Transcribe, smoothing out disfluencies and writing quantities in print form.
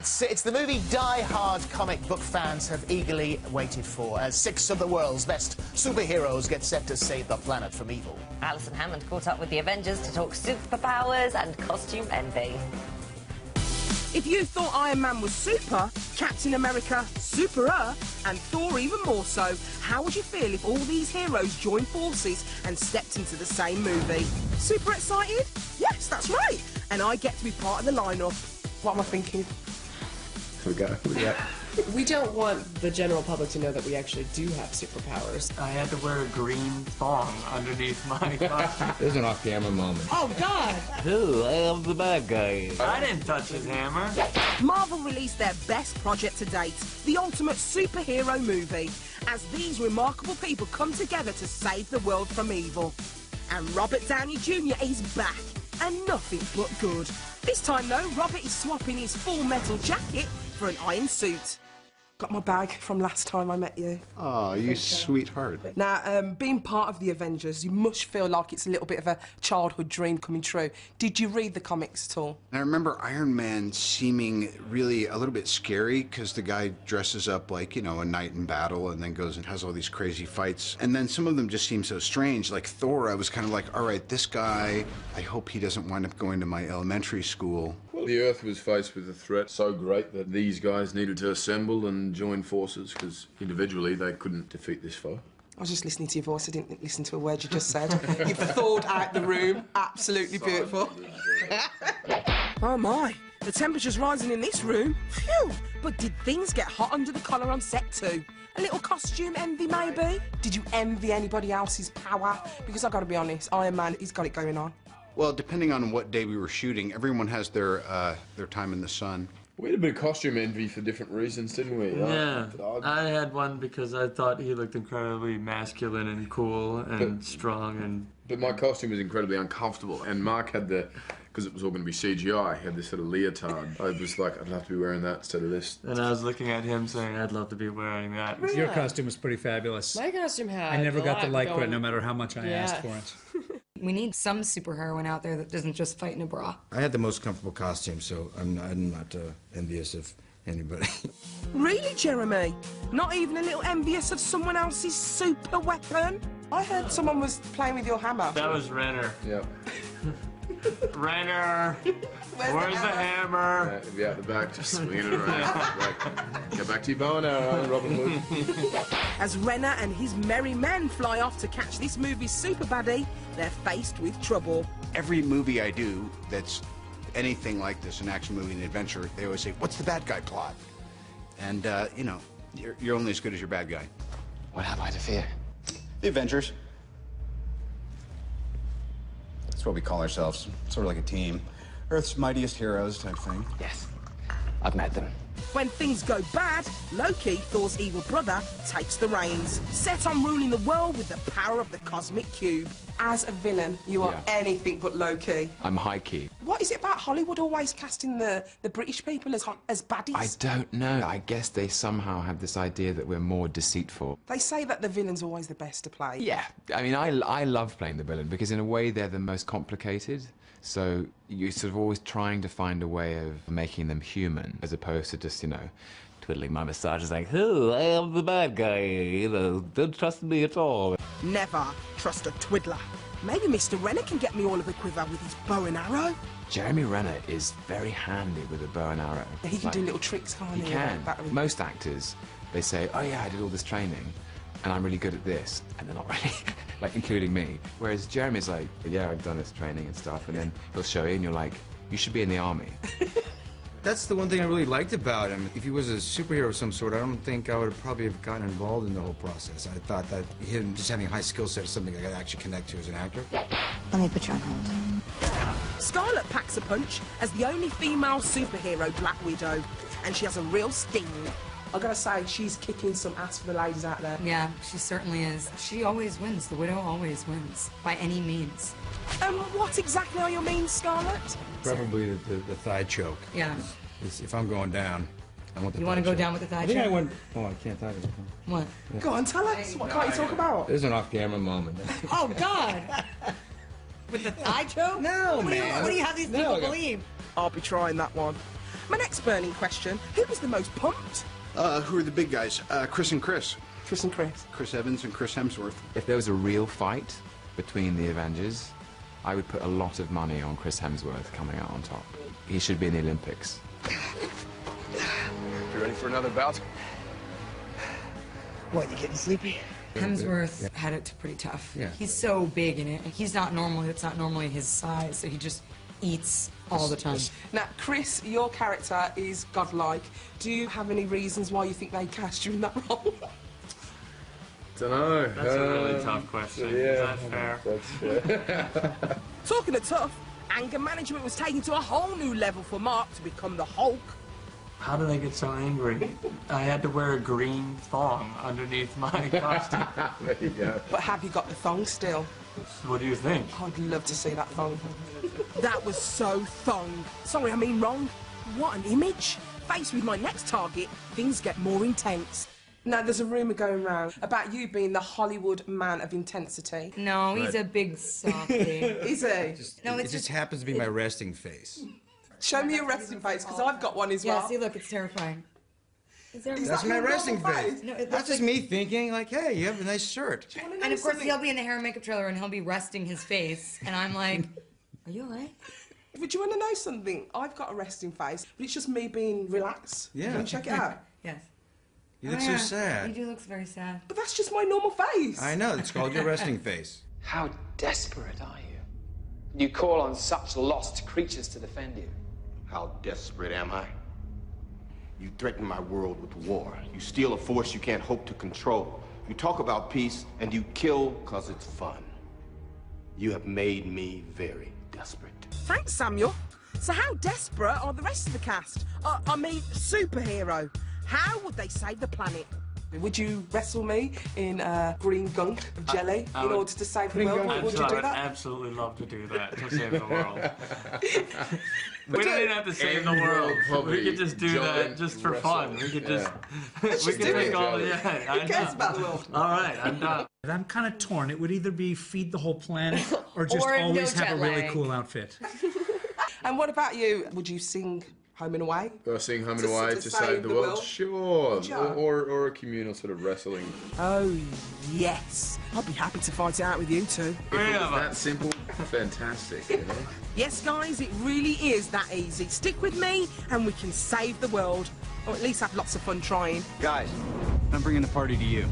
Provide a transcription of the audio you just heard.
It's the movie Die Hard comic book fans have eagerly waited for, as 6 of the world's best superheroes get set to save the planet from evil. Alison Hammond caught up with the Avengers to talk superpowers and costume envy. If you thought Iron Man was super, Captain America superer, and Thor even more so, how would you feel if all these heroes joined forces and stepped into the same movie? Super excited? Yes, that's right. And I get to be part of the lineup. What am I thinking? We don't want the general public to know that we actually do have superpowers. I had to wear a green thong underneath my costume. There's an off-camera moment. Oh, God! Who? I am the bad guy. I didn't touch his hammer. Marvel released their best project to date, the ultimate superhero movie, as these remarkable people come together to save the world from evil. And Robert Downey Jr. is back, and nothing but good. This time, though, Robert is swapping his full metal jacket for an iron suit. Got my bag from last time I met you. Oh, you sweetheart. Now, being part of the Avengers, you must feel like it's a little bit of a childhood dream coming true. Did you read the comics at all? I remember Iron Man seeming really a little bit scary because the guy dresses up like, you know, a knight in battle and then goes and has all these crazy fights. And then some of them just seem so strange. Like Thor, I was kind of like, all right, this guy, I hope he doesn't wind up going to my elementary school. Well, the Earth was faced with a threat so great that these guys needed to assemble and join forces because individually they couldn't defeat this foe. I was just listening to your voice. I didn't listen to a word you just said. You've thawed out the room. Absolutely beautiful. Oh, my. The temperature's rising in this room. Phew. But did things get hot under the collar on set too? A little costume envy, maybe? Did you envy anybody else's power? Because I've got to be honest, Iron Man, he's got it going on. Well, depending on what day we were shooting, everyone has their time in the sun. We had a bit of costume envy for different reasons, didn't we? Yeah, I had one because I thought he looked incredibly masculine and cool and strong. But my costume was incredibly uncomfortable, and Mark had because it was all going to be CGI, he had this sort of leotard. I was like, I'd have to be wearing that instead of this. And I was looking at him saying, I'd love to be wearing that. Yeah. Your costume was pretty fabulous. My costume had I never got the like going... for it, no matter how much I asked for it. We need some superheroine out there that doesn't just fight in a bra. I had the most comfortable costume, so I'm not envious of anybody. Really, Jeremy? Not even a little envious of someone else's super weapon? I heard someone was playing with your hammer. That was Renner. Yeah. Renner! Where's the hammer? He'd be out the back just swinging it around. Like, get back to your bow and arrow, Robin Hood. As Renner and his merry men fly off to catch this movie's super baddie, they're faced with trouble. Every movie I do that's anything like this, an action movie, an adventure, they always say, what's the bad guy plot? And, you know, you're only as good as your bad guy. What have I to fear? The Avengers. That's what we call ourselves. Sort of like a team. Earth's mightiest heroes type thing. Yes, I've met them. When things go bad, Loki, Thor's evil brother, takes the reins, set on ruling the world with the power of the cosmic cube. As a villain, you are anything but Loki. I'm high-key. What is it about Hollywood always casting the British people as baddies? I don't know. I guess they somehow have this idea that we're more deceitful. They say that the villain's always the best to play. Yeah. I mean, I love playing the villain because in a way they're the most complicated. So you're sort of always trying to find a way of making them human, as opposed to just, you know, twiddling my moustache and saying, oh, I am the bad guy, you know, don't trust me at all. Never trust a twiddler. Maybe Mr. Renner can get me all of a quiver with his bow and arrow. Jeremy Renner is very handy with a bow and arrow. He can do little tricks, can't he? He can. Most actors, they say, oh yeah, I did all this training, and I'm really good at this, and they're not really, like, including me. Whereas Jeremy's like, yeah, I've done this training and stuff, and then he'll show you, and you're like, you should be in the army. That's the one thing I really liked about him. If he was a superhero of some sort, I don't think I would have probably have gotten involved in the whole process. I thought that him just having a high skill set is something I could actually connect to as an actor. Let me put you on hold. Scarlett packs a punch as the only female superhero, Black Widow, and she has a real sting. I gotta say, she's kicking some ass for the ladies out there. Yeah, she certainly is. She always wins. The Widow always wins, by any means. What exactly are your means, Scarlett? Preferably the thigh choke. Yeah. If I'm going down, I want the You want to go down with the thigh choke? I went... Oh, I can't talk about it. What? Yeah. Go on, tell us. What can't you talk about? There's an off-camera moment. Oh, God! With the thigh choke? No, man. What do you have these people believe? I'll be trying that one. My next burning question, who was the most pumped? Who are the big guys? Chris and Chris. Chris and Chris. Chris Evans and Chris Hemsworth. If there was a real fight between the Avengers, I would put a lot of money on Chris Hemsworth coming out on top. He should be in the Olympics. You ready for another bout? What, you getting sleepy? Hemsworth had it pretty tough. Yeah. He's so big in it. He's not normal. It's not normally his size, so he just eats all the time. Now, Chris, your character is godlike. Do you have any reasons why you think they cast you in that role? Dunno. That's a really tough question. Yeah, Is that fair? That's fair. Talking of tough, anger management was taken to a whole new level for Mark to become the Hulk. How did I get so angry? I had to wear a green thong underneath my costume. There you go. But have you got the thong still? What do you think? I'd love to see that thong. That was so thong. Sorry, I mean wrong. What an image. Faced with my next target, things get more intense. Now, there's a rumour going round about you being the Hollywood man of intensity. No, he's a big softy. Is he? It just happens to be my resting face. Show me your resting face, because I've got one as well. Yeah, see, look, it's terrifying. Is That's that my your resting normal face. No, it That's looks just me thinking, like, hey, you have a nice shirt. And of course, he'll be in the hair and makeup trailer and he'll be resting his face. And I'm like, are you alright? But you want to know something? I've got a resting face, but it's just me being relaxed. Yeah. Can you check it out? Yes. You look Oh, so yeah. sad. You do look very sad. But that's just my normal face. I know, it's called your resting face. How desperate are you? You call on such lost creatures to defend you. How desperate am I? You threaten my world with war. You steal a force you can't hope to control. You talk about peace, and you kill because it's fun. You have made me very desperate. Thanks, Samuel. So how desperate are the rest of the cast? I mean, superhero. How would they save the planet? Would you wrestle me in green gunk of jelly in order to save the world? Would you do I would that? absolutely love to do that to save the world. We don't even have to save the world. We could just do that just for fun. We could just we could make all the Who cares about the world? All right, I'm done. I'm kind of torn. It would either be feed the whole planet or just Or always no have a jet really lag. cool outfit. And what about you? Would you sing Home and Away? Go sing Home and To- Away to to save save the the world? world? Sure. Would you? Or a communal sort of wrestling. Oh, yes. I'd be happy to fight it out with you two. If it was that simple, fantastic, you know? Yes, guys, it really is that easy. Stick with me and we can save the world. Or at least have lots of fun trying. Guys, I'm bringing the party to you.